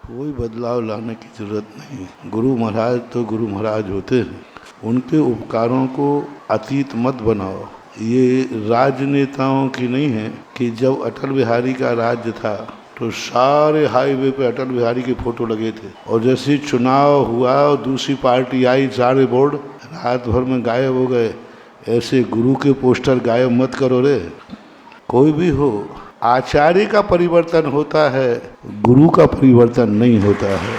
कोई बदलाव लाने की जरूरत नहीं। गुरु महाराज तो गुरु महाराज होते हैं, उनके उपकारों को अतीत मत बनाओ। ये राजनेताओं की नहीं है कि जब अटल बिहारी का राज्य था तो सारे हाईवे पे अटल बिहारी के फोटो लगे थे, और जैसे चुनाव हुआ और दूसरी पार्टी आई, सारे बोर्ड रात भर में गायब हो गए। ऐसे गुरु के पोस्टर गायब मत करो रे। कोई भी हो, आचार्य का परिवर्तन होता है, गुरु का परिवर्तन नहीं होता है।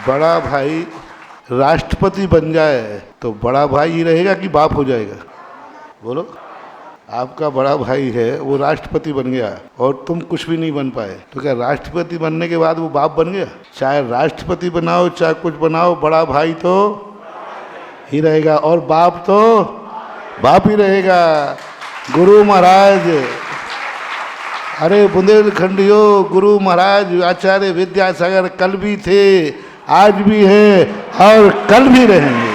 बड़ा भाई राष्ट्रपति बन जाए तो बड़ा भाई ही रहेगा कि बाप हो जाएगा? बोलो। आपका बड़ा भाई है, वो राष्ट्रपति बन गया और तुम कुछ भी नहीं बन पाए, तो क्या राष्ट्रपति बनने के बाद वो बाप बन गया? चाहे राष्ट्रपति बनाओ चाहे कुछ बनाओ, बड़ा भाई तो ही रहेगा और बाप तो बाप ही रहेगा। गुरु महाराज, अरे बुंदेलखंडियों, गुरु महाराज आचार्य विद्यासागर कल भी थे, आज भी है और कल भी रहेंगे।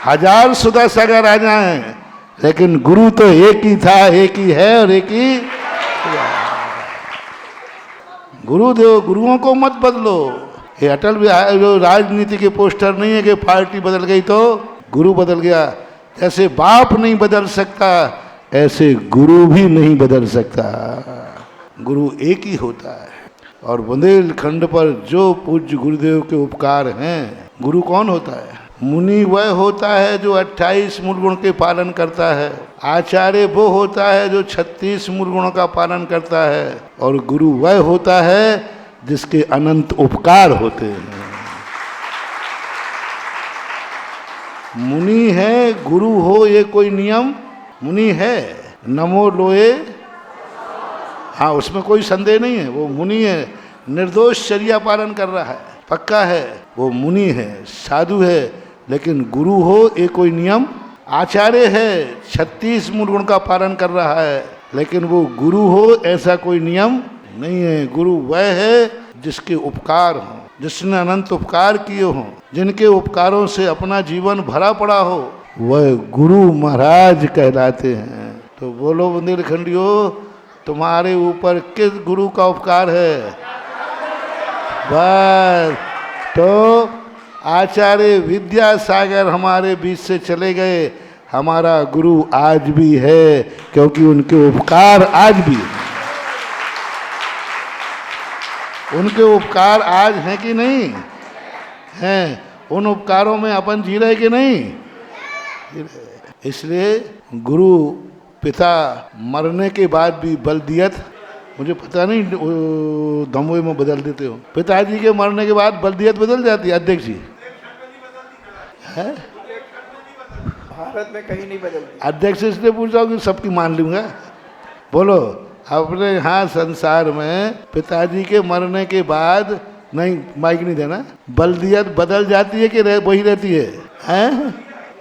हजार सुधा सागर आ जाएं, लेकिन गुरु तो एक ही था, एक ही है और एक ही। गुरुदेव, गुरुओं को मत बदलो। ये अटल बिहारी जो राजनीति के पोस्टर नहीं है कि पार्टी बदल गई तो गुरु बदल गया। जैसे बाप नहीं बदल सकता, ऐसे गुरु भी नहीं बदल सकता। गुरु एक ही होता है। और बुंदेलखंड पर जो पूज्य गुरुदेव के उपकार हैं, गुरु कौन होता है? मुनि वह होता है जो 28 मूल गुण के पालन करता है। आचार्य वो होता है जो 36 मूल गुणों का पालन करता है। और गुरु वह होता है जिसके अनंत उपकार होते हैं। मुनि है, गुरु हो, ये कोई नियम मुनि है। नमो लोए, हाँ, उसमें कोई संदेह नहीं है, वो मुनि है, निर्दोष चर्या पालन कर रहा है, पक्का है, वो मुनि है, साधु है। लेकिन गुरु हो, ये कोई नियम। आचार्य है, 36 मूल गुण का पालन कर रहा है, लेकिन वो गुरु हो, ऐसा कोई नियम नहीं है। गुरु वह है जिसके उपकार हों, जिसने अनंत उपकार किए हों, जिनके उपकारों से अपना जीवन भरा पड़ा हो, वह गुरु महाराज कहलाते हैं। तो बोलो बुंदेलखंडियों, तुम्हारे ऊपर किस गुरु का उपकार है? बस। तो आचार्य विद्यासागर हमारे बीच से चले गए, हमारा गुरु आज भी है, क्योंकि उनके उपकार आज भी हैं। उनके उपकार आज हैं कि नहीं हैं? उन उपकारों में अपन जी रहे कि नहीं? इसलिए गुरु पिता मरने के बाद भी बलदियत, मुझे पता नहीं दमोई में बदल देते हो, पिताजी के मरने के बाद बलदियत बदल जाती है अध्यक्ष जी? है भारत में कहीं नहीं बदलती। अध्यक्ष इसलिए पूछ रहा हूँ कि सबकी मान लूंगा। बोलो, अपने यहाँ संसार में पिताजी के मरने के बाद, नहीं माइक नहीं देना, बलदियत बदल जाती है कि वही रहती है? हैं?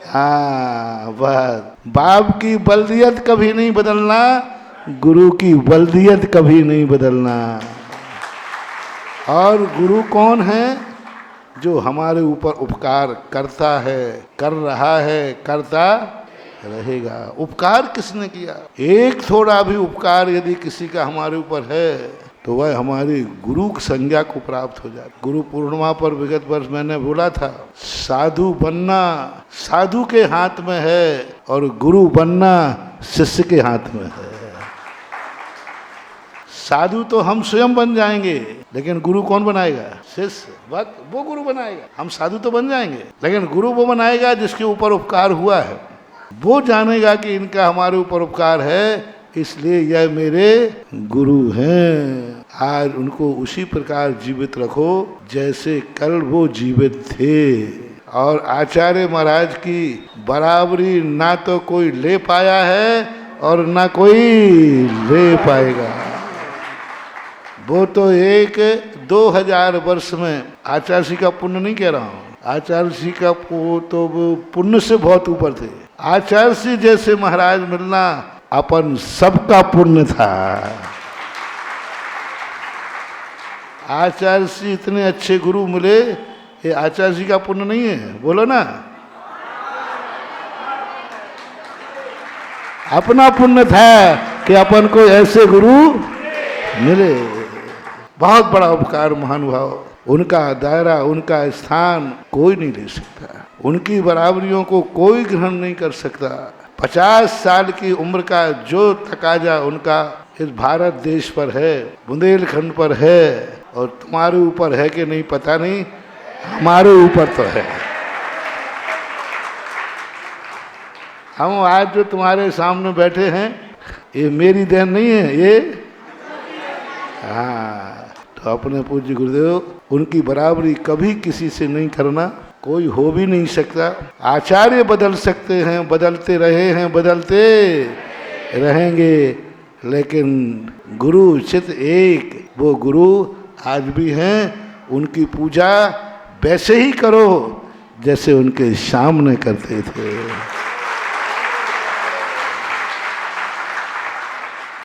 हाँ, बस। बाप की बलदियत कभी नहीं बदलना, गुरु की बलदियत कभी नहीं बदलना। और गुरु कौन है? जो हमारे ऊपर उपकार करता है, कर रहा है, करता रहेगा। उपकार किसने किया? एक थोड़ा भी उपकार यदि किसी का हमारे ऊपर है तो वह हमारी गुरु की संज्ञा को प्राप्त हो जाती। गुरु पूर्णिमा पर विगत वर्ष मैंने बोला था, साधु बनना साधु के हाथ में है और गुरु बनना शिष्य के हाथ में है। साधु तो हम स्वयं बन जाएंगे, लेकिन गुरु कौन बनाएगा? शिष्य। वो गुरु बनाएगा। हम साधु तो बन जाएंगे, लेकिन गुरु वो बनाएगा जिसके ऊपर उपकार हुआ है। वो जानेगा कि इनका हमारे ऊपर उपकार है, इसलिए यह मेरे गुरु हैं। आज उनको उसी प्रकार जीवित रखो जैसे कल वो जीवित थे। और आचार्य महाराज की बराबरी ना तो कोई ले पाया है और ना कोई ले पाएगा। वो तो 2000 वर्ष में, आचार्य जी का पुण्य नहीं कह रहा हूँ, आचार्य जी का तो पुण्य से बहुत ऊपर थे। आचार्य जी जैसे महाराज मिलना अपन सबका पुण्य था। आचार्य जी इतने अच्छे गुरु मिले, ये आचार्य जी का पुण्य नहीं है? बोलो ना। अपना पुण्य था कि अपन को ऐसे गुरु मिले। बहुत बड़ा उपकार महानुभाव, उनका दायरा, उनका स्थान कोई नहीं ले सकता, उनकी बराबरियों को कोई ग्रहण नहीं कर सकता। 50 साल की उम्र का जो तकाजा उनका इस भारत देश पर है, बुंदेलखंड पर है, और तुम्हारे ऊपर है कि नहीं पता नहीं, हमारे ऊपर तो है। हम आज जो तुम्हारे सामने बैठे हैं, ये मेरी देन नहीं है, ये हाँ, तो अपने पूज्य गुरुदेव, उनकी बराबरी कभी किसी से नहीं करना, कोई हो भी नहीं सकता। आचार्य बदल सकते हैं, बदलते रहे हैं, बदलते रहेंगे, लेकिन गुरु चित एक, वो गुरु आज भी हैं। उनकी पूजा वैसे ही करो जैसे उनके सामने करते थे।